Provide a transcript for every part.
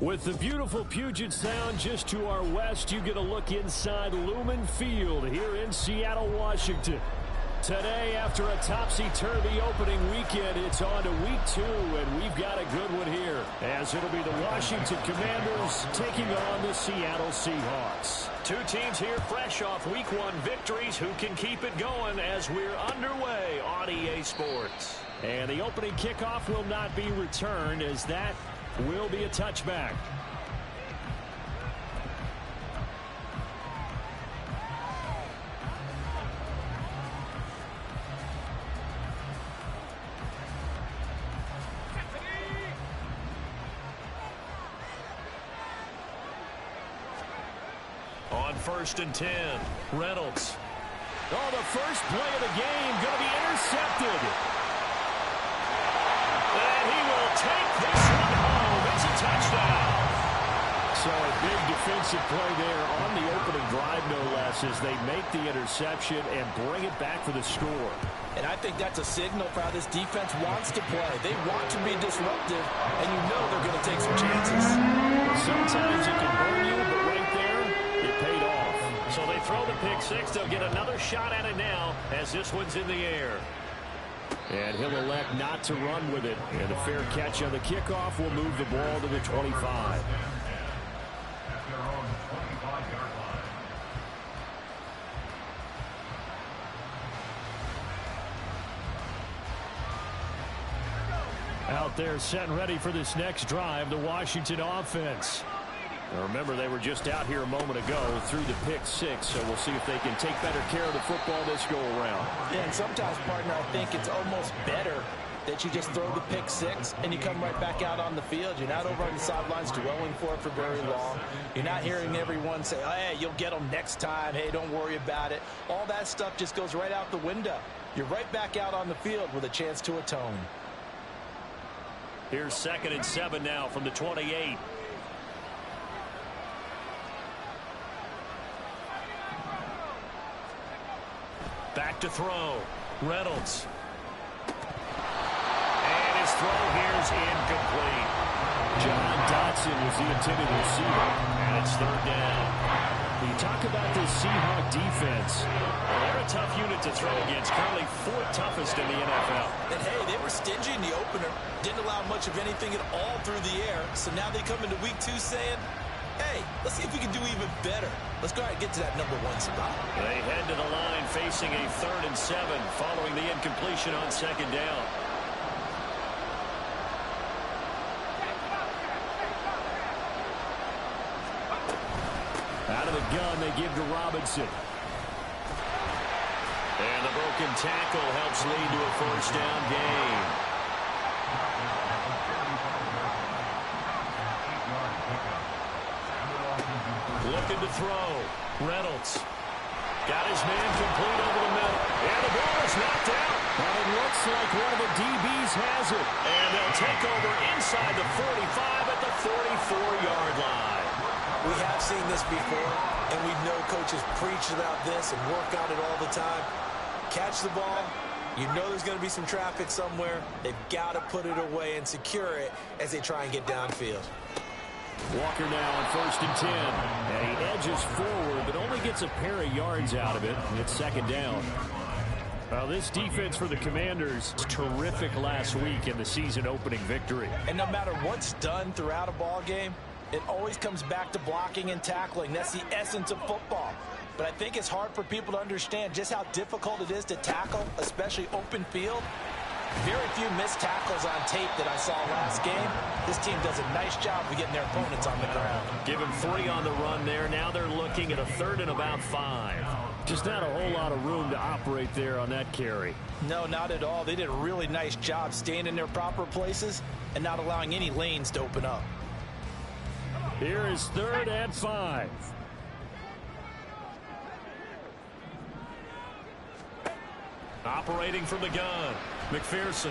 With the beautiful Puget Sound just to our west, you get a look inside Lumen Field here in Seattle, Washington. Today, after a topsy-turvy opening weekend, it's on to week 2, and we've got a good one here, as it'll be the Washington Commanders taking on the Seattle Seahawks. Two teams here fresh off week 1 victories who can keep it going as we're underway on EA Sports. And the opening kickoff will not be returned, as that will be a touchback. On 1st and 10, Reynolds. Oh, the first play of the game going to be intercepted. And he will take this one home. It's a touchdown. So a big defensive play there on the opening drive, no less, as they make the interception and bring it back for the score. And I think that's a signal for how this defense wants to play. They want to be disruptive, and you know they're going to take some chances. Sometimes it can burn you, but right there, it paid off. So they throw the pick six. They'll get another shot at it now as this one's in the air. And he'll elect not to run with it. And a fair catch on the kickoff will move the ball to the 25. Out there set and ready for this next drive, the Washington offense. Now remember, they were just out here a moment ago through the pick six, so we'll see if they can take better care of the football this go-around. Yeah, and sometimes, partner, I think it's almost better that you just throw the pick six and you come right back out on the field. You're not over on the sidelines dwelling for it for very long. You're not hearing everyone say, oh, hey, you'll get them next time. Hey, don't worry about it. All that stuff just goes right out the window. You're right back out on the field with a chance to atone. Here's 2nd and 7 now from the 28. Back to throw. Reynolds. And his throw here's incomplete. John Dotson was the intended receiver. And it's 3rd down. When you talk about this Seahawk defense, well, they're a tough unit to throw against. Currently 4th toughest in the NFL. And hey, they were stingy in the opener. Didn't allow much of anything at all through the air. So now they come into week 2 saying, hey, let's see if we can do even better. Let's go ahead and get to that number 1 spot. They head to the line facing a 3rd and 7 following the incompletion on 2nd down. Out of the gun, they give to Robinson. And the broken tackle helps lead to a 1st down gain. Looking to throw. Reynolds. Got his man complete over the middle. And the ball is knocked out. Well, it looks like one of the DBs has it. And they'll take over inside the 45 at the 44-yard line. We have seen this before, and we know coaches preach about this and work on it all the time. Catch the ball. You know there's going to be some traffic somewhere. They've got to put it away and secure it as they try and get downfield. Walker now on 1st and 10. And he edges forward, but only gets a pair of yards out of it. It's 2nd down. Well, this defense for the Commanders was terrific last week in the season opening victory. And no matter what's done throughout a ball game, it always comes back to blocking and tackling. That's the essence of football. But I think it's hard for people to understand just how difficult it is to tackle, especially open field. Very few missed tackles on tape that I saw last game. This team does a nice job of getting their opponents on the ground. Give them 3 on the run there. Now they're looking at a 3rd and about 5. Just not a whole lot of room to operate there on that carry. No, not at all. They did a really nice job staying in their proper places and not allowing any lanes to open up. Here is 3rd and 5. Operating from the gun, McPherson.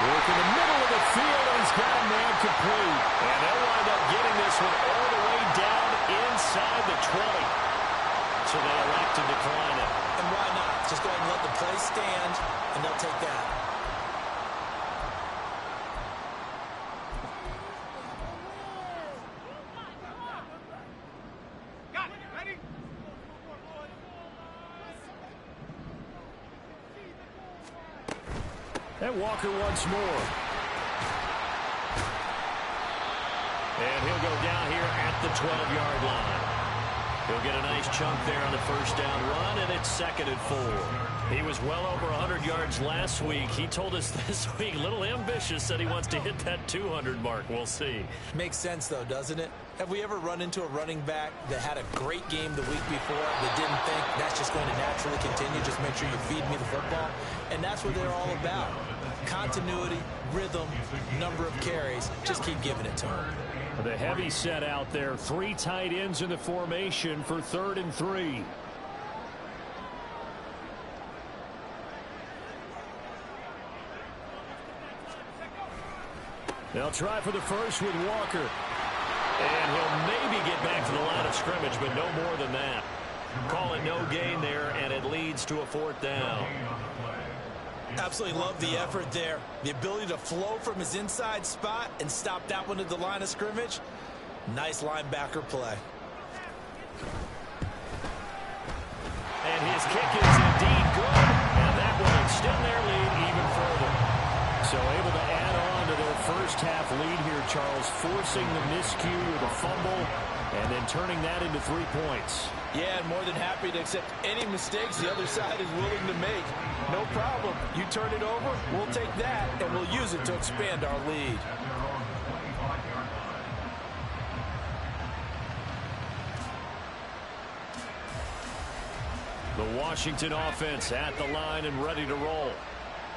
Work in the middle of the field, and he's got a man complete. And they'll wind up getting this one all the way down inside the 20. So they elect to decline it. And why not? Just go ahead and let the play stand, and they'll take that. And Walker once more. And he'll go down here at the 12-yard line. He'll get a nice chunk there on the first down run, and it's 2nd and 4. He was well over 100 yards last week. He told us this week, a little ambitious, said he wants to hit that 200 mark. We'll see. Makes sense, though, doesn't it? Have we ever run into a running back that had a great game the week before that didn't think that's just going to naturally continue? Just make sure you feed me the football. And that's what they're all about. Continuity, rhythm, number of carries. Just keep giving it to them. The heavy set out there. 3 tight ends in the formation for 3rd and 3. They'll try for the first with Walker. And he'll maybe get back to the line of scrimmage, but no more than that. Call it no gain there, and it leads to a 4th down. Absolutely love the effort there. The ability to flow from his inside spot and stop that one at the line of scrimmage. Nice linebacker play. And his kick is indeed good. And that will extend their lead even further. So able to add on to their first half lead here, Charles, forcing the miscue or the fumble and then turning that into 3 points. Yeah, and more than happy to accept any mistakes the other side is willing to make. No problem. You turn it over, we'll take that, and we'll use it to expand our lead. The Washington offense at the line and ready to roll.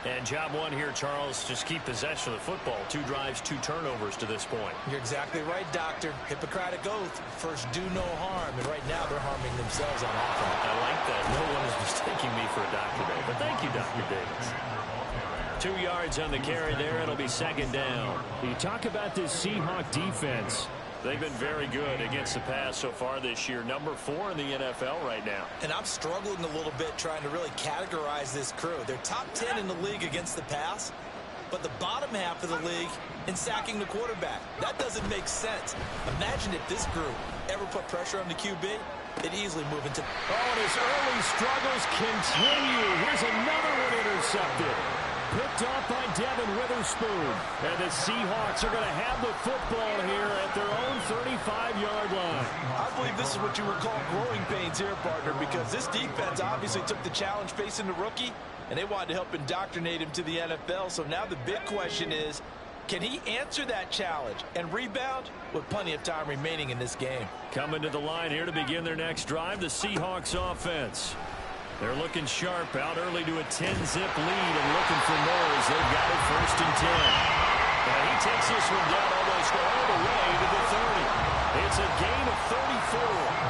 And job one here, Charles, just keep possession of the football. 2 drives, 2 turnovers to this point. You're exactly right, Doctor. Hippocratic oath. First, do no harm. And right now, they're harming themselves on offense. I like that. No one is mistaking me for a doctor today. But thank you, Dr. Davis. 2 yards on the carry there. It'll be 2nd down. You talk about this Seahawk defense. They've been very good against the pass so far this year. Number 4 in the NFL right now. And I'm struggling a little bit trying to really categorize this crew. They're top 10 in the league against the pass, but the bottom half of the league in sacking the quarterback. That doesn't make sense. Imagine if this group ever put pressure on the QB, it'd easily move into... Oh, and his early struggles continue. Here's another one intercepted. Picked off by Devin Witherspoon. And the Seahawks are going to have the football here at their own 35-yard line. I believe this is what you would call growing pains here, partner, because this defense obviously took the challenge facing the rookie, and they wanted to help indoctrinate him to the NFL. So now the big question is, can he answer that challenge and rebound with plenty of time remaining in this game? Coming to the line here to begin their next drive, the Seahawks offense. They're looking sharp, out early to a 10-zip lead and looking for more as they've got it 1st and 10. And he takes this one down almost all the way to the 30. It's a gain of 34.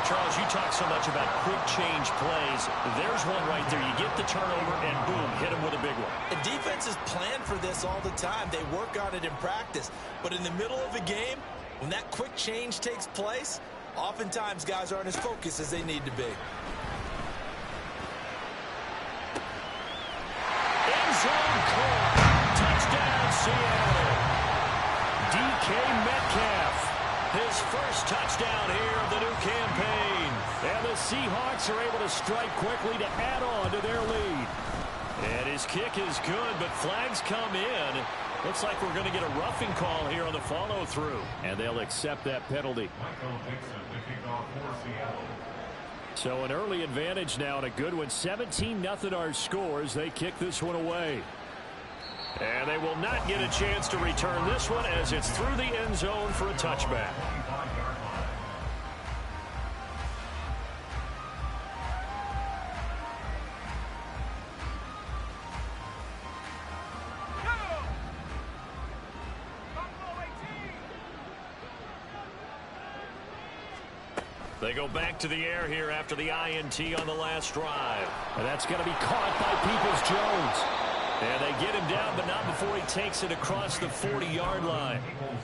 Charles, you talk so much about quick change plays. There's one right there. You get the turnover and boom, hit him with a big one. And defenses plan for this all the time. They work on it in practice. But in the middle of a game, when that quick change takes place, oftentimes guys aren't as focused as they need to be. Touchdown, Seattle. DK Metcalf, his first touchdown here of the new campaign. And the Seahawks are able to strike quickly to add on to their lead. And his kick is good, but flags come in. Looks like we're going to get a roughing call here on the follow-through. And they'll accept that penalty. So an early advantage now and a good one. 17-0 our scores. They kick this one away. And they will not get a chance to return this one as it's through the end zone for a touchback. They go back to the air here after the INT on the last drive. And that's going to be caught by Peoples-Jones. And they get him down, but not before he takes it across the 40-yard line.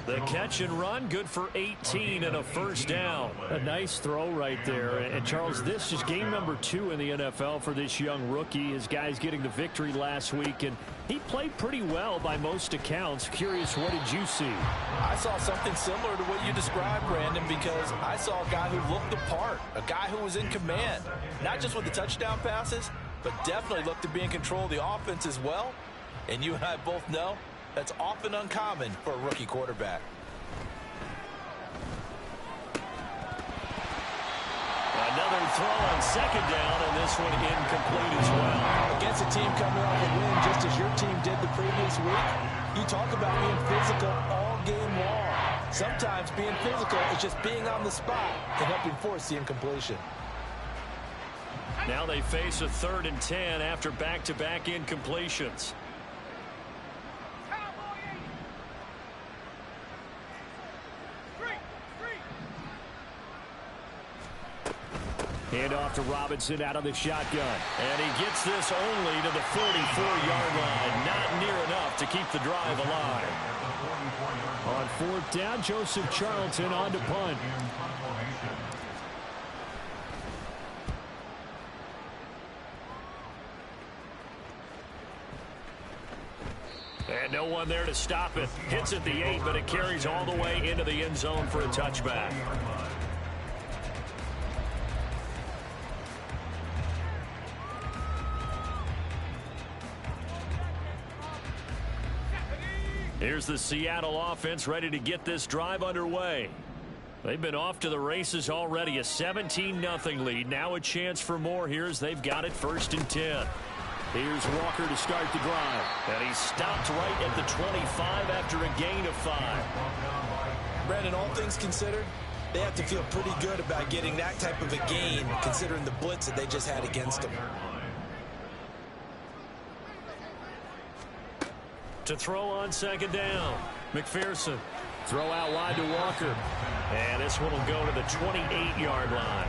The catch and run, good for 18 and a first down. A nice throw right there. And, Charles, this is game number 2 in the NFL for this young rookie. His guys getting the victory last week, and he played pretty well by most accounts. Curious, what did you see? I saw something similar to what you described, Brandon, because I saw a guy who looked the part, a guy who was in command, not just with the touchdown passes, but definitely looked to be in control of the offense as well. And you and I both know that's often uncommon for a rookie quarterback. Another throw on second down, and this one incomplete as well. Against a team coming off a win just as your team did the previous week, you talk about being physical all game long. Sometimes being physical is just being on the spot and helping force the incompletion. Now they face a 3rd and 10 after back-to-back incompletions. Hand off to Robinson out of the shotgun. And he gets this only to the 44-yard line. Not near enough to keep the drive alive. On 4th down, Joseph Charlton on to punt. And no one there to stop it. Hits at the 8, but it carries all the way into the end zone for a touchback. Here's the Seattle offense ready to get this drive underway. They've been off to the races already. A 17-0 lead. Now a chance for more here as they've got it 1st and 10. Here's Walker to start the drive. And he stopped right at the 25 after a gain of 5. Brandon, all things considered, they have to feel pretty good about getting that type of a gain considering the blitz that they just had against them. To throw on 2nd down. McPherson. Throw out wide to Walker. And this one will go to the 28-yard line.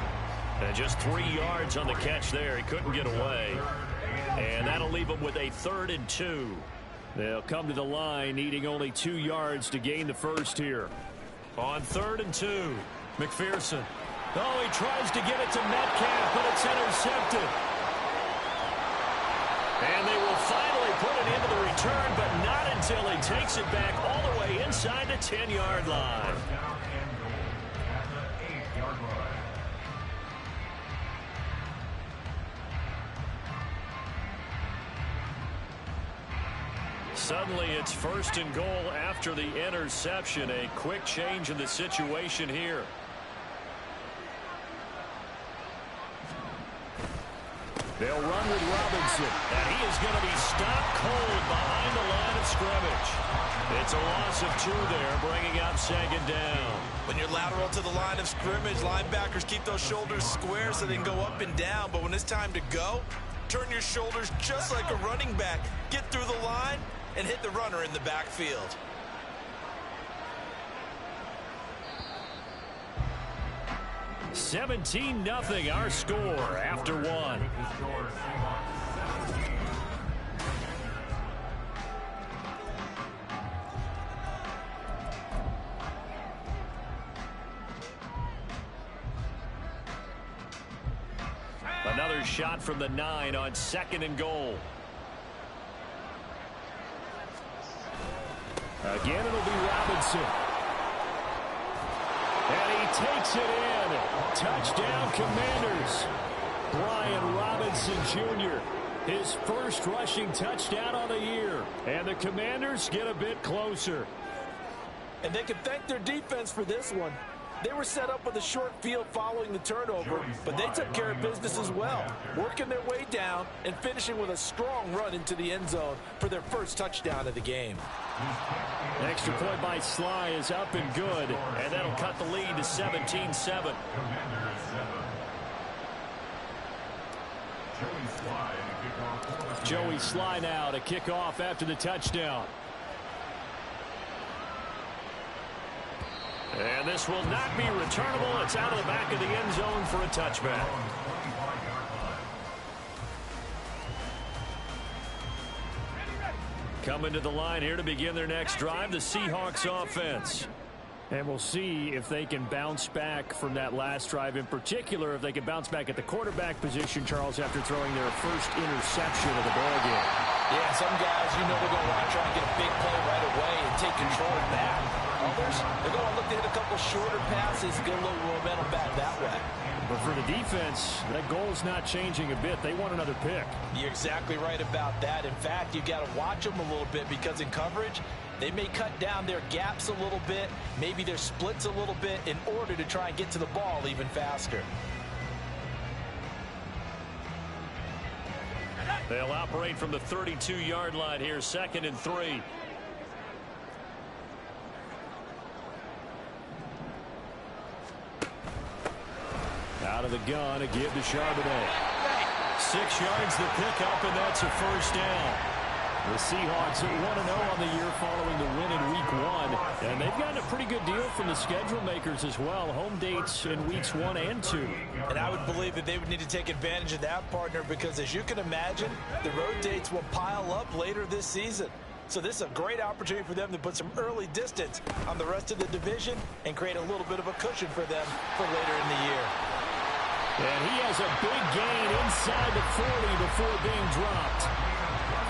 And just 3 yards on the catch there. He couldn't get away. And that'll leave him with a 3rd and 2. They'll come to the line needing only 2 yards to gain the first here. On 3rd and 2. McPherson. Oh, he tries to get it to Metcalf, but it's intercepted. And they will finally put it into the return, but not until he takes it back all the way inside the 10-yard line. Suddenly it's 1st and goal after the interception. A quick change in the situation here. They'll run with Robinson, and he is going to be stopped cold behind the line of scrimmage. It's a loss of 2 there, bringing up 2nd down. When you're lateral to the line of scrimmage, linebackers keep those shoulders square so they can go up and down. But when it's time to go, turn your shoulders just like a running back. Get through the line and hit the runner in the backfield. $17-0 our score after 1. Another shot from the 9 on 2nd and goal. Again, it'll be Robinson. And he takes it in. Touchdown, Commanders. Brian Robinson Jr., his first rushing touchdown on the year. And the Commanders get a bit closer. And they can thank their defense for this one. They were set up with a short field following the turnover, but they took care of business as well, working their way down and finishing with a strong run into the end zone for their first touchdown of the game. Extra point by Sly is up and good, and that'll cut the lead to 17-7. Joey Sly now to kick off after the touchdown. And this will not be returnable. It's out of the back of the end zone for a touchback. Coming to the line here to begin their next drive, the Seahawks offense. And we'll see if they can bounce back from that last drive, in particular if they can bounce back at the quarterback position, Charles, after throwing their first interception of the ballgame. Yeah, some guys, you know, they're going to want to try and get a big play right away and take control of that. Others, they're going to look to hit a couple shorter passes, get a little momentum back that way. But for the defense, that goal's not changing a bit. They want another pick. You're exactly right about that. In fact, you got to watch them a little bit because in coverage, they may cut down their gaps a little bit, maybe their splits a little bit in order to try and get to the ball even faster. They'll operate from the 32-yard line here, 2nd and 3. Out of the gun, a give to Charbonnet. 6 yards the pickup, and that's a first down. The Seahawks are 1-0 on the year following the win in Week 1. And they've gotten a pretty good deal from the schedule makers as well. Home dates in Weeks 1 and 2. And I would believe that they would need to take advantage of that, partner, because as you can imagine, the road dates will pile up later this season. So this is a great opportunity for them to put some early distance on the rest of the division and create a little bit of a cushion for them for later in the year. And he has a big gain inside the 40 before being dropped.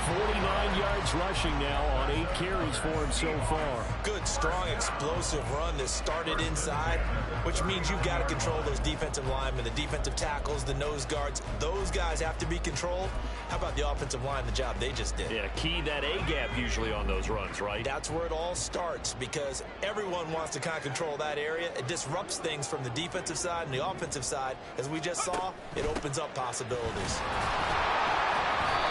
49 yards rushing now on 8 carries for him so far. Good, strong, explosive run that started inside, which means you've got to control those defensive linemen, the defensive tackles, the nose guards. Those guys have to be controlled. How about the offensive line, the job they just did? Yeah, key that A-gap usually on those runs, right? That's where it all starts because everyone wants to kind of control that area. It disrupts things from the defensive side and the offensive side. As we just saw, it opens up possibilities.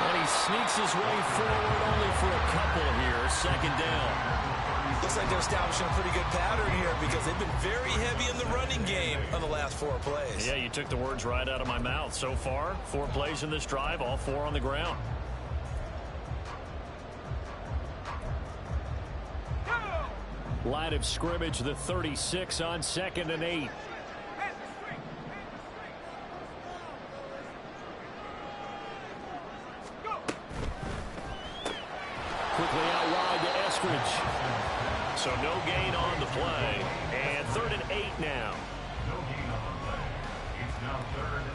And he sneaks his way forward only for a couple here. 2nd down. Looks like they're establishing a pretty good pattern here because they've been very heavy in the running game on the last 4 plays. Yeah, you took the words right out of my mouth. So far, 4 plays in this drive, all 4 on the ground. Line of scrimmage, the 36 on 2nd and 8. Quickly out wide to Eskridge. So no gain on the play. And 3rd and 8 now. No gain on the play. It's now 3rd and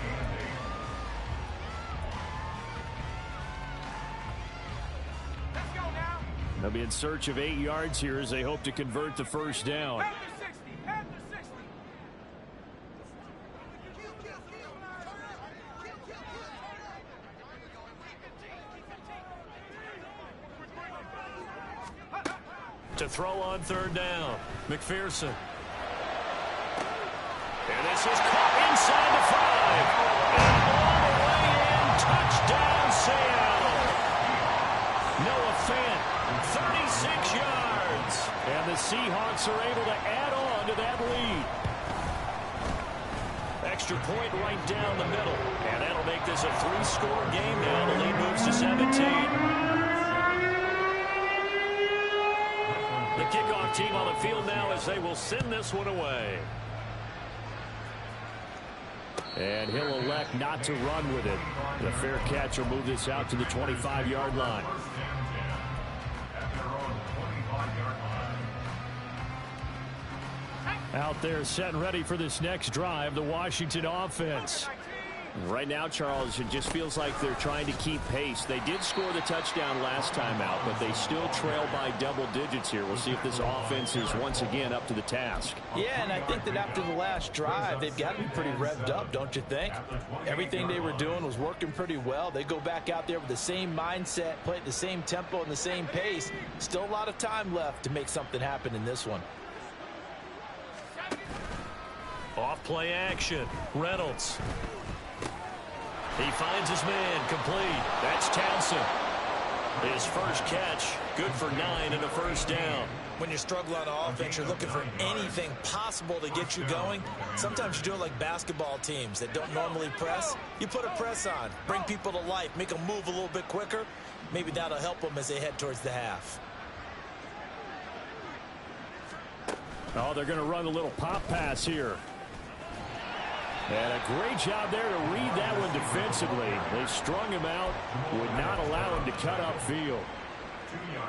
8. Let's go now. They'll be in search of 8 yards here as they hope to convert the first down. After 60. After 60. To throw on 3rd down, McPherson. And this is caught inside the 5. And all the way in, touchdown Seattle. Noah Fant, 36 yards. And the Seahawks are able to add on to that lead. Extra point right down the middle. And that'll make this a 3-score game now. The lead moves to 17. The kickoff team on the field now as they will send this one away. And he'll elect not to run with it. The fair catch will move this out to the 25-yard line. Out there set and ready for this next drive, the Washington offense. Right now, Charles, it just feels like they're trying to keep pace. They did score the touchdown last time out, but they still trail by double digits here. We'll see if this offense is once again up to the task. Yeah, and I think that after the last drive, they've got to be pretty revved up, don't you think? Everything they were doing was working pretty well. They go back out there with the same mindset, play at the same tempo and the same pace. Still a lot of time left to make something happen in this one. Off play action. Reynolds. He finds his man complete. That's Townsend. His first catch, good for 9 and a first down. When you're struggling on offense, you're looking for anything possible to get you going. Sometimes you do it like basketball teams that don't normally press. You put a press on, bring people to life, make them move a little bit quicker. Maybe that'll help them as they head towards the half. Oh, they're going to run a little pop pass here. And a great job there to read that one defensively. They strung him out, would not allow him to cut upfield.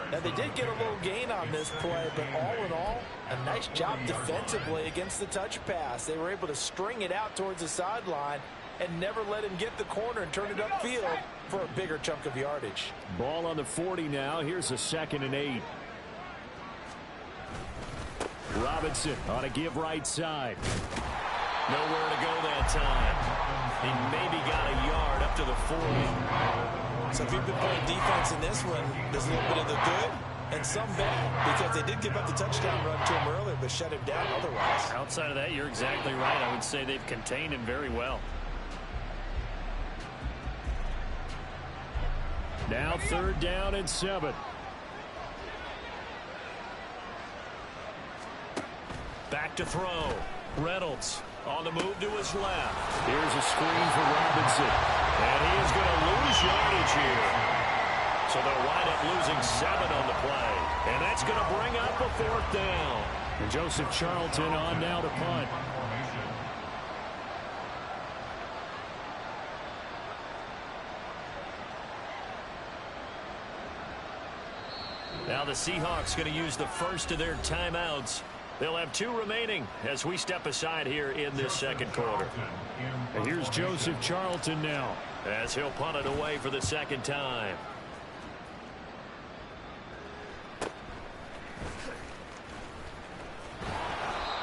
Now, they did get a little gain on this play, but all in all, a nice job defensively against the touch pass. They were able to string it out towards the sideline and never let him get the corner and turn it upfield for a bigger chunk of yardage. Ball on the 40 now. Here's a 2nd and 8. Robinson on a give right side. Nowhere to go that time. He maybe got a yard up to the 40. So if you've been playing defense in this one, there's a little bit of the good and some bad, because they did give up the touchdown run to him earlier, but shut him down otherwise. Outside of that, you're exactly right. I would say they've contained him very well. Now 3rd down and 7. Back to throw. Reynolds on the move to his left. Here's a screen for Robinson. And he is going to lose yardage here. So they'll wind up losing 7 on the play. And that's going to bring up a 4th down. And Joseph Charlton on now to punt. Now the Seahawks going to use the first of their timeouts. They'll have 2 remaining as we step aside here in this 2nd quarter. And here's Joseph Charlton now, as he'll punt it away for the 2nd time.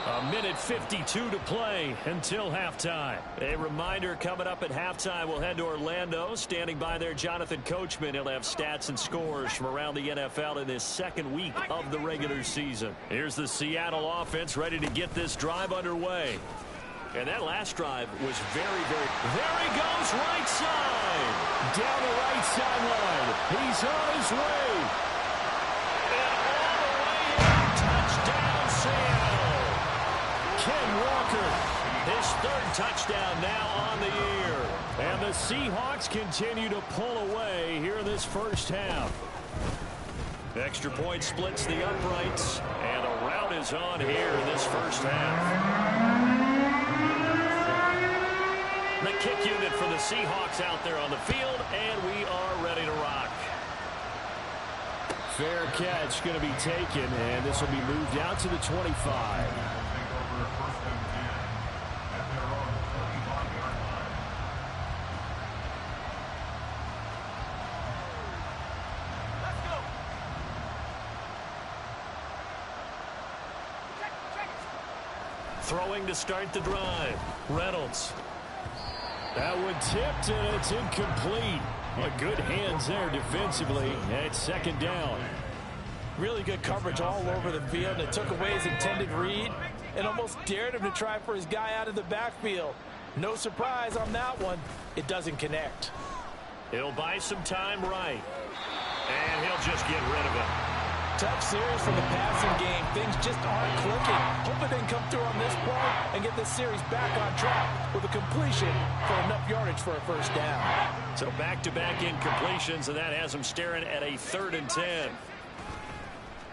A minute 52 to play until halftime. A reminder, coming up at halftime, we'll head to Orlando. Standing by there, Jonathan Coachman. He'll have stats and scores from around the NFL in this 2nd week of the regular season. Here's the Seattle offense ready to get this drive underway. And that last drive was very, very... There he goes, right side. Down the right sideline. He's on his way. And all the way in. Touchdown, Seattle. Ken Walker, his 3rd touchdown now on the year. And the Seahawks continue to pull away here in this 1st half. Extra point splits the uprights, and a rout is on here in this 1st half. The kick unit for the Seahawks out there on the field, and we are ready to rock. Fair catch going to be taken, and this will be moved out to the 25. Throwing to start the drive. Reynolds. That one tipped, and it's incomplete. Well, good hands there defensively, and it's 2nd down. Really good coverage all over the field, and it took away his intended read and almost dared him to try for his guy out of the backfield. No surprise on that one. It doesn't connect. He'll buy some time right. And he'll just get rid of it. Tough series for the passing game. Things just aren't clicking. Hoping they can come through on this point and get this series back on track with a completion for enough yardage for a 1st down. So back-to-back incompletions, and that has them staring at a 3rd and 10.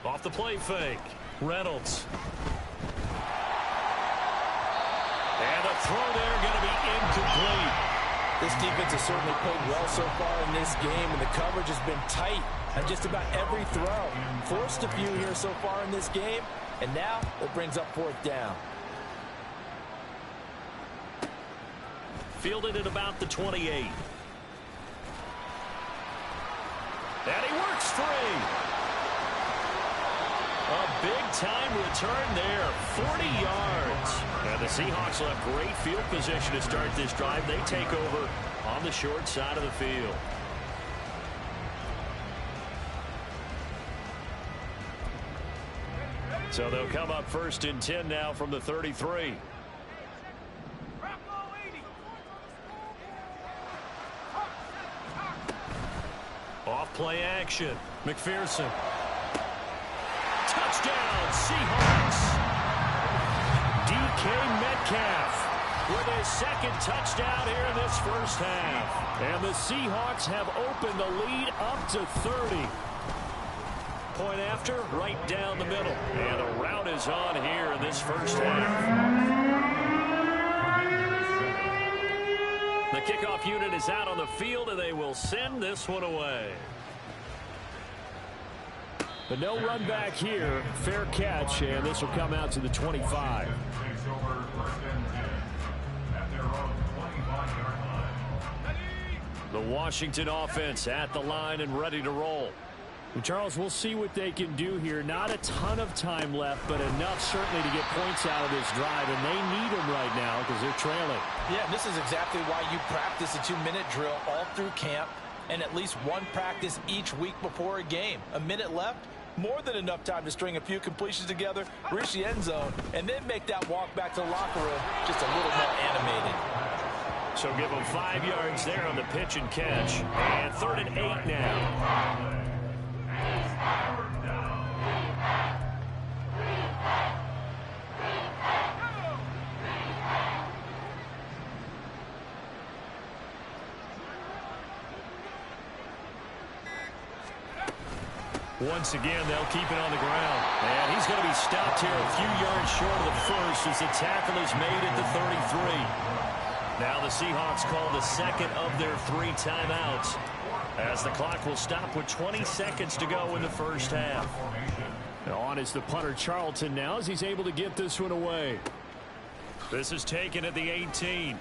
Off the play fake. Reynolds. And the throw there going to be incomplete. This defense has certainly played well so far in this game, and the coverage has been tight on just about every throw. Forced a few here so far in this game, and now it brings up 4th down. Fielded at about the 28. And he works free. A big-time return there, 40 yards. And the Seahawks will have great field position to start this drive. They take over on the short side of the field. So they'll come up 1st and 10 now from the 33. Off play action. McPherson. Touchdown, Seahawks. DK Metcalf with his 2nd touchdown here in this 1st half. And the Seahawks have opened the lead up to 30. Point after, right down the middle. And a rout is on here in this 1st half. The kickoff unit is out on the field, and they will send this one away. But no run back here. Fair catch, and this will come out to the 25. The Washington offense at the line and ready to roll. Charles, we'll see what they can do here. Not a ton of time left, but enough certainly to get points out of this drive, and they need them right now because they're trailing. Yeah, this is exactly why you practice a 2-minute drill all through camp and at least one practice each week before a game. A minute left, more than enough time to string a few completions together, reach the end zone, and then make that walk back to the locker room just a little more animated. So give them 5 yards there on the pitch and catch. And 3rd and 8 now. Once again, they'll keep it on the ground. And he's going to be stopped here a few yards short of the first as the tackle is made at the 33. Now the Seahawks call the second of their 3 timeouts as the clock will stop with 20 seconds to go in the first half. On is the punter Charlton now as he's able to get this one away. This is taken at the 18.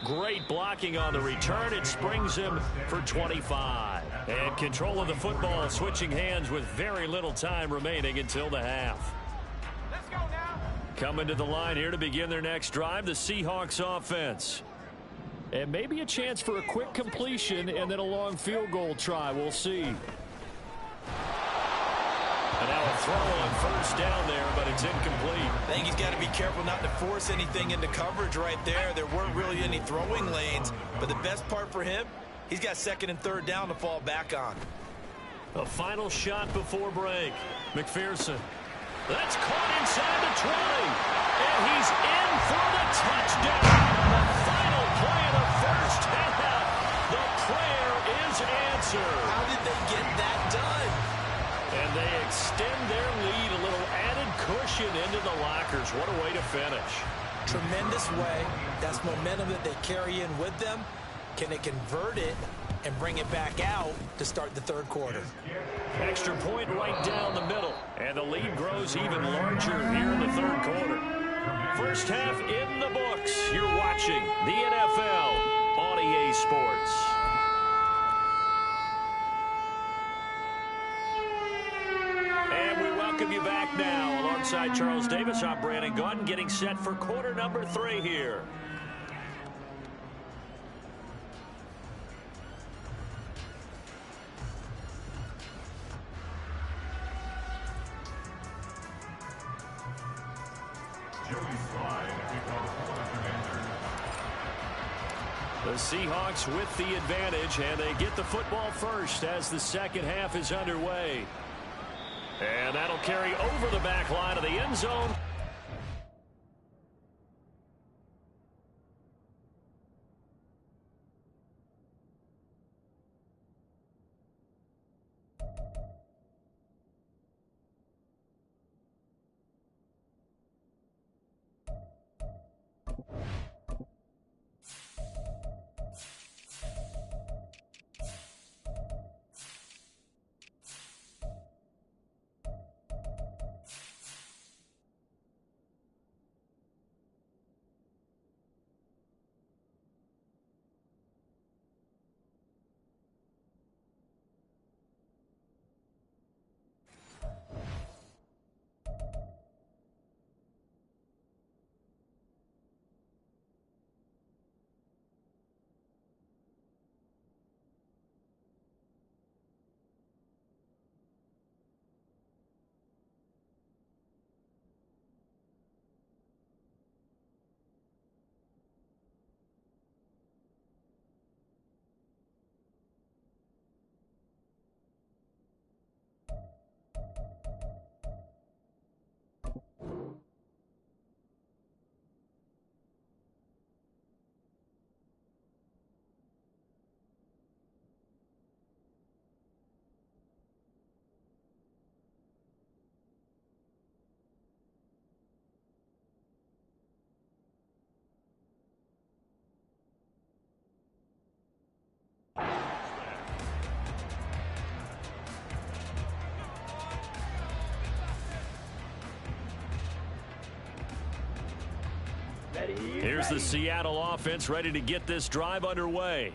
Great blocking on the return. It springs him for 25. And control of the football switching hands with very little time remaining until the half. Let's go now. Coming to the line here to begin their next drive, the Seahawks offense. And maybe a chance for a quick completion and then a long field goal try. We'll see. And now a throw on first down there, but it's incomplete. I think he's got to be careful not to force anything into coverage right there. There weren't really any throwing lanes, but the best part for him, he's got 2nd and 3rd down to fall back on. A final shot before break. McPherson. That's caught inside the 20. And he's in for the touchdown. The final play of the first half. The prayer is answered. How did they get that done? And they extend their lead, a little added cushion into the lockers. What a way to finish. Tremendous way. That's momentum that they carry in with them. Can they convert it and bring it back out to start the 3rd quarter? Extra point right down the middle. And the lead grows even larger here in the 3rd quarter. First half in the books. You're watching the NFL on EA Sports. Welcome you back now. Alongside Charles Davis, I'm Brandon Gaudin, getting set for quarter number 3 here. The Seahawks with the advantage, and they get the football first as the second half is underway. And that'll carry over the back line of the end zone. Here's the Seattle offense ready to get this drive underway.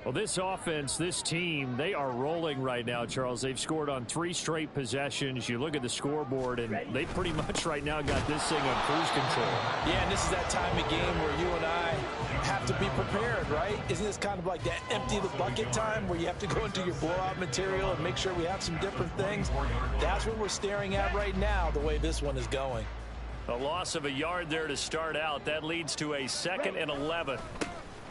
Well, this offense, this team, they are rolling right now, Charles. They've scored on 3 straight possessions. You look at the scoreboard, and they pretty much right now got this thing on cruise control. Yeah, and this is that time of game where you and I have to be prepared, right? Isn't this kind of like that empty the bucket time where you have to go into your blowout material and make sure we have some different things? That's what we're staring at right now, the way this one is going. A loss of a yard there to start out. That leads to a 2nd and 11.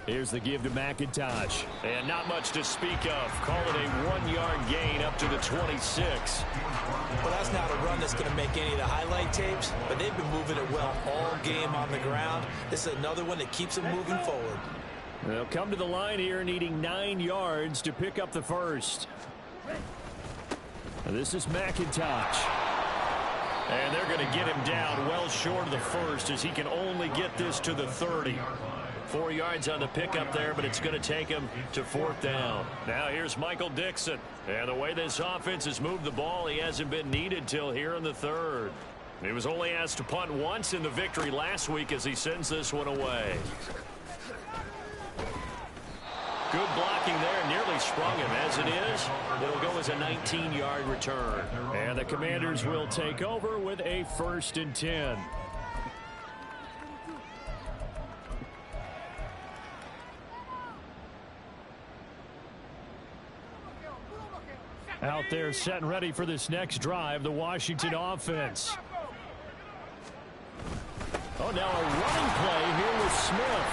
Here's the give to McIntosh. And not much to speak of. Call it a 1-yard gain up to the 26. Well, that's not a run that's going to make any of the highlight tapes, but they've been moving it well all game on the ground. This is another one that keeps them moving forward. They'll come to the line here needing 9 yards to pick up the first. This is McIntosh. And they're going to get him down well short of the first as he can only get this to the 30. 4 yards on the pickup there, but it's going to take him to 4th down. Now here's Michael Dixon. And the way this offense has moved the ball, he hasn't been needed till here in the 3rd. He was only asked to punt once in the victory last week as he sends this one away. Good blocking there, nearly sprung him. As it is, it'll go as a 19-yard return. And the Commanders will take over with a 1st and 10. Out there set and ready for this next drive, the Washington offense. Oh, now a running play here with Smith.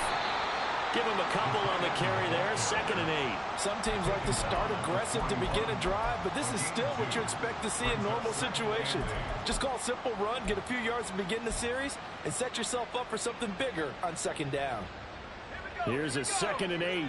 Give him a couple on the carry there, 2nd and 8. Some teams like to start aggressive to begin a drive, but this is still what you expect to see in normal situations. Just call a simple run, get a few yards to begin the series, and set yourself up for something bigger on 2nd down. Here's a 2nd and 8.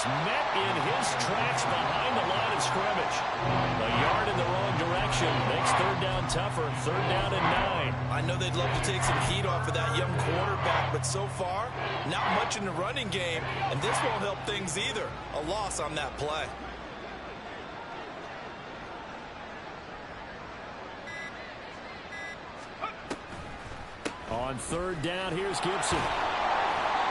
Met in his tracks behind the line of scrimmage. A yard in the wrong direction. Makes 3rd down tougher. 3rd down and 9. I know they'd love to take some heat off of that young quarterback, but so far, not much in the running game, and this won't help things either. A loss on that play. On 3rd down, here's Gibson.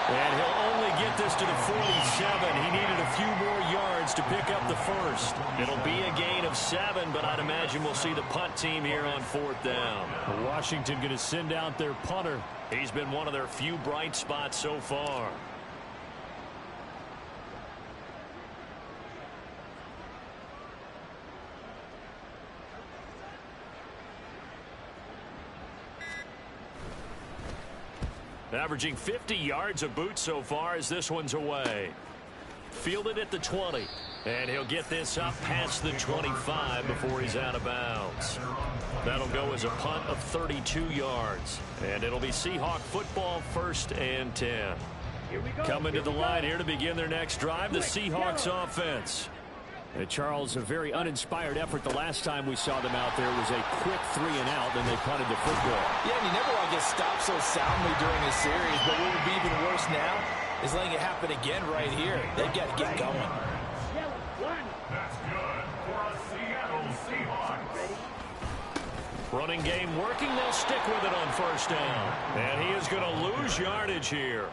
And he'll only get this to the 47. He needed a few more yards to pick up the first. It'll be a gain of 7, but I'd imagine we'll see the punt team here on 4th down. Washington going to send out their punter. He's been one of their few bright spots so far. Averaging 50 yards a boot so far as this one's away. Fielded at the 20. And he'll get this up past the 25 before he's out of bounds. That'll go as a punt of 32 yards. And it'll be Seahawk football, 1st and 10. Coming to the line here to begin their next drive, the Seahawks offense. Charles, a very uninspired effort the last time we saw them out there was a quick 3 and out, then they punted the football. Yeah, and you never want to get stopped so soundly during a series, but what would be even worse now is letting it happen again right here. They've got to get going. That's good for a Seattle Seahawks. Running game working. They'll stick with it on 1st down. And he is going to lose yardage here.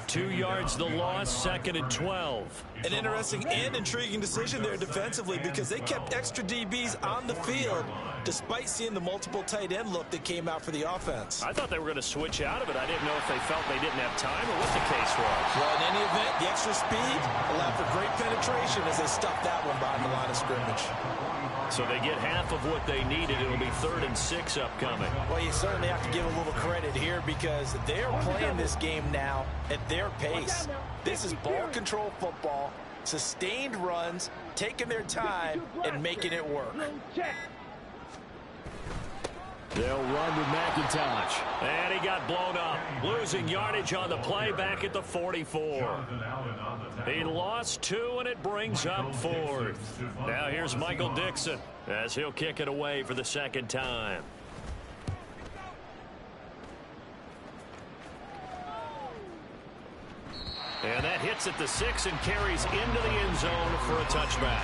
2 yards the loss, 2nd and 12. An interesting and intriguing decision there defensively because they kept extra DBs on the field despite seeing the multiple tight end look that came out for the offense. I thought they were going to switch out of it. I didn't know if they felt they didn't have time or what the case was. Well, in any event, the extra speed allowed for great penetration as they stuffed that one behind the line of scrimmage. So they get half of what they needed. It'll be 3rd and 6 upcoming. Well, you certainly have to give a little credit here because they're playing this game now at their pace. This is ball control football, sustained runs, taking their time, and making it work. They'll run with McIntosh. And he got blown up. Losing yardage on the play back at the 44. He lost 2, and it brings up 4th. Now here's Michael Dixon as he'll kick it away for the 2nd time. And that hits at the 6 and carries into the end zone for a touchback.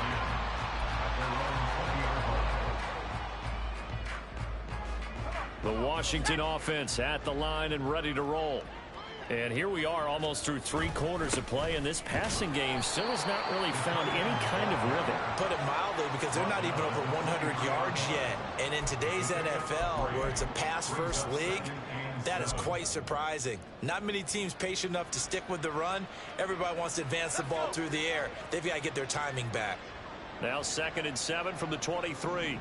The Washington offense at the line and ready to roll. And here we are almost through 3 quarters of play, and this passing game still has not really found any kind of rhythm. Put it mildly, because they're not even over 100 yards yet. And in today's NFL, where it's a pass-first league, that is quite surprising. Not many teams patient enough to stick with the run. Everybody wants to advance the ball through the air. They've got to get their timing back. Now 2nd and 7 from the 23.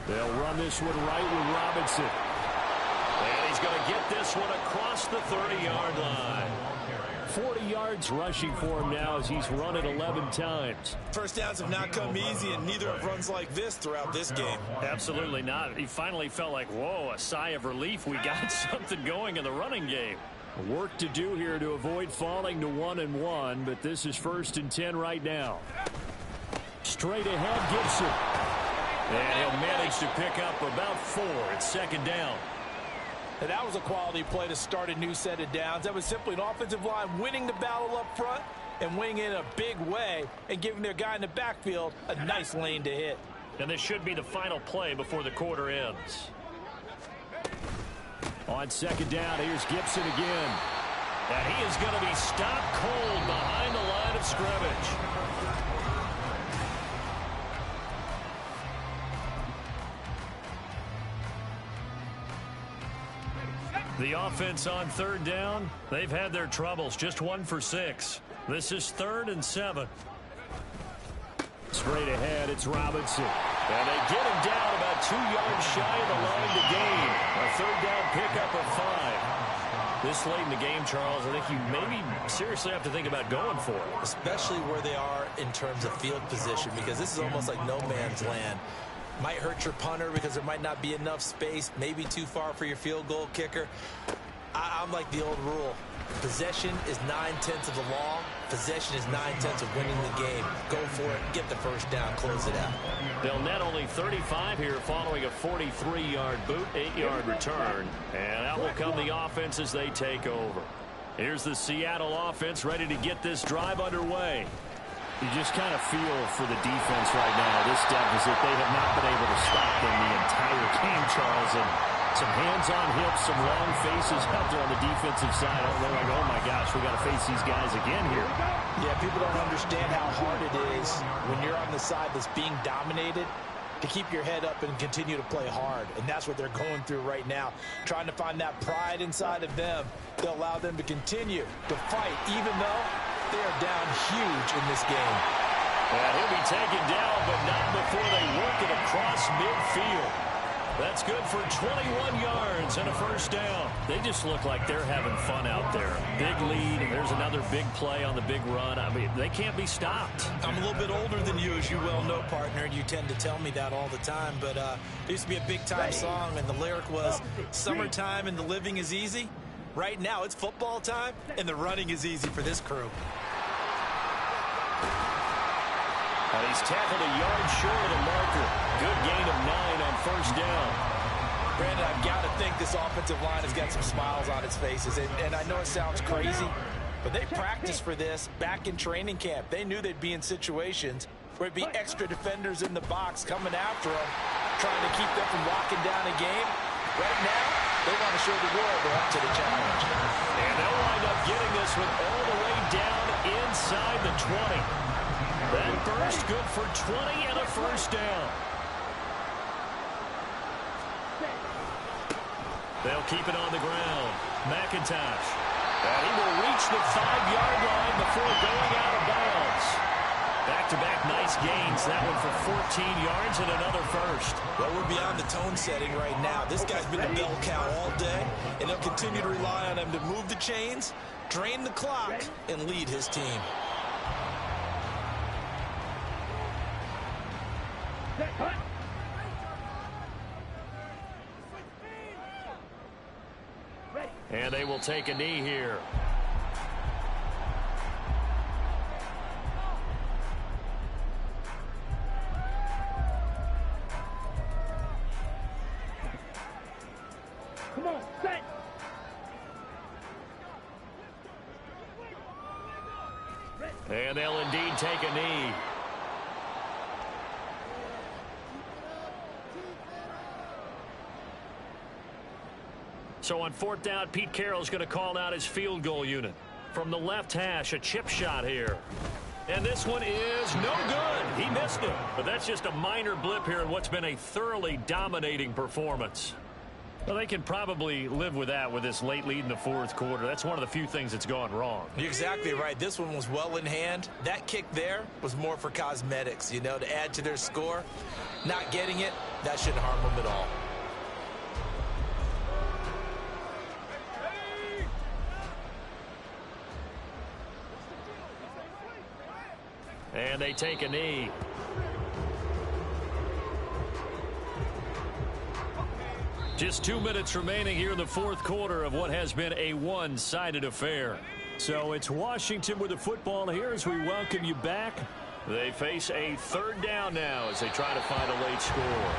They'll run this one right with Robinson. And he's going to get this one across the 30-yard line. 40 yards rushing for him now as he's run it 11 times. First downs have not come easy, and neither have runs like this throughout this game. Absolutely not. He finally felt like, whoa, a sigh of relief. We got something going in the running game. Work to do here to avoid falling to 1-1, but this is 1st and 10 right now. Straight ahead, Gibson. And he'll manage to pick up about 4. It's 2nd down. And that was a quality play to start a new set of downs. That was simply an offensive line winning the battle up front and winning it in a big way and giving their guy in the backfield a nice lane to hit. And this should be the final play before the quarter ends. On 2nd down, here's Gibson again. And he is going to be stopped cold behind the line of scrimmage. The offense on 3rd down, they've had their troubles. Just 1 for 6. This is 3rd and 7. Straight ahead, it's Robinson. And they get him down about 2 yards shy of the line to gain. A 3rd down pickup of 5. This late in the game, Charles, I think you maybe seriously have to think about going for it. Especially where they are in terms of field position, because this is almost like no man's land. Might hurt your punter because there might not be enough space, maybe too far for your field goal kicker. I'm like the old rule. Possession is 9/10 of the law. Possession is 9/10 of winning the game. Go for it, get the 1st down, close it out. They'll net only 35 here following a 43-yard boot, 8-yard return. And out will come the offense as they take over. Here's the Seattle offense ready to get this drive underway. You just kind of feel for the defense right now. This deficit, they have not been able to stop them the entire game, Charles. And some hands on hips, some long faces out there on the defensive side. They're like, oh my gosh, we got to face these guys again here. Yeah, people don't understand how hard it is when you're on the side that's being dominated to keep your head up and continue to play hard. And that's what they're going through right now, trying to find that pride inside of them to allow them to continue to fight, even though they are down huge in this game. And he'll be taken down, but not before they work it across midfield. That's good for 21 yards and a 1st down. They just look like they're having fun out there. Big lead, and there's another big play on the big run. I mean, they can't be stopped. I'm a little bit older than you, as you well know, partner, and you tend to tell me that all the time. But there used to be a big-time song, and the lyric was, "Summertime and the living is easy." Right now, it's football time, and the running is easy for this crew. And he's tackled a yard short of the marker. Good gain of 9 on 1st down. Brandon, I've got to think this offensive line has got some smiles on its faces. And I know it sounds crazy, but they practiced for this back in training camp. They knew they'd be in situations where it'd be extra defenders in the box coming after them, trying to keep them from locking down a game. Right now, they want to show the world they're up to the challenge. And they'll wind up getting this one all the way down inside the 20. That burst good for 20 and a 1st down. They'll keep it on the ground. McIntosh. And he will reach the 5-yard line before going out of bounds. Back-to-back nice gains. That one for 14 yards and another 1st. Well, we're beyond the tone setting right now. This guy's been a bell cow all day, and they'll continue to rely on him to move the chains, drain the clock, and lead his team. And they will take a knee here. Come on, set. And they'll indeed take a knee. So on 4th down, Pete Carroll's going to call out his field goal unit. From the left hash, a chip shot here. And this one is no good. He missed it. But that's just a minor blip here in what's been a thoroughly dominating performance. Well, they can probably live with that with this late lead in the 4th quarter. That's one of the few things that's gone wrong. You're exactly right. This one was well in hand. That kick there was more for cosmetics, you know, to add to their score. Not getting it, that shouldn't harm them at all. And they take a knee. Just 2 minutes remaining here in the 4th quarter of what has been a one-sided affair. So it's Washington with the football here as we welcome you back. They face a 3rd down now as they try to find a late score.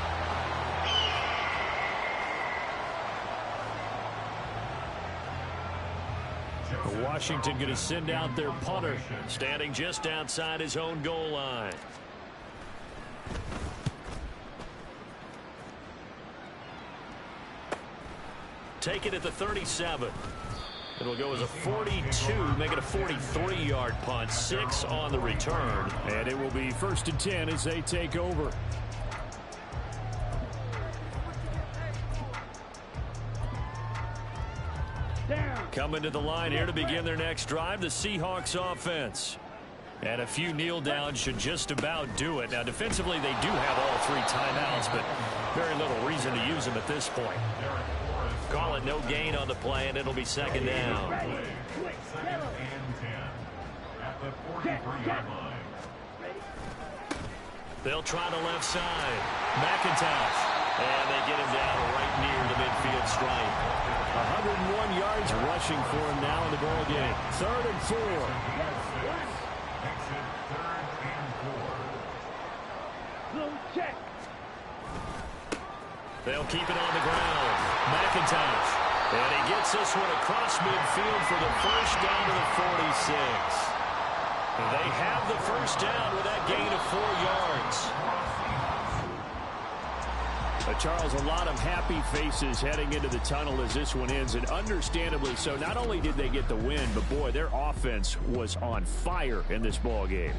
Washington going to send out their punter. Standing just outside his own goal line. Take it at the 37. It'll go as a 42, make it a 43-yard punt. 6 on the return. And it will be 1st and 10 as they take over. Coming to the line here to begin their next drive, the Seahawks offense. And a few kneel downs should just about do it. Now, defensively, they do have all 3 timeouts, but very little reason to use them at this point. Call it no gain on the play, and it'll be 2nd down. 2nd and 10 at the 43-yard line. They'll try the left side. McIntosh. And they get him down right near the midfield stripe. 101 yards rushing for him now in the ball game. 3rd and 4. Exit 3rd and 4. They'll keep it on the ground. McIntosh. And he gets this one across midfield for the 1st down to the 46. They have the 1st down with that gain of 4 yards. Charles, a lot of happy faces heading into the tunnel as this one ends, and understandably so. Not only did they get the win, but boy, their offense was on fire in this ball game.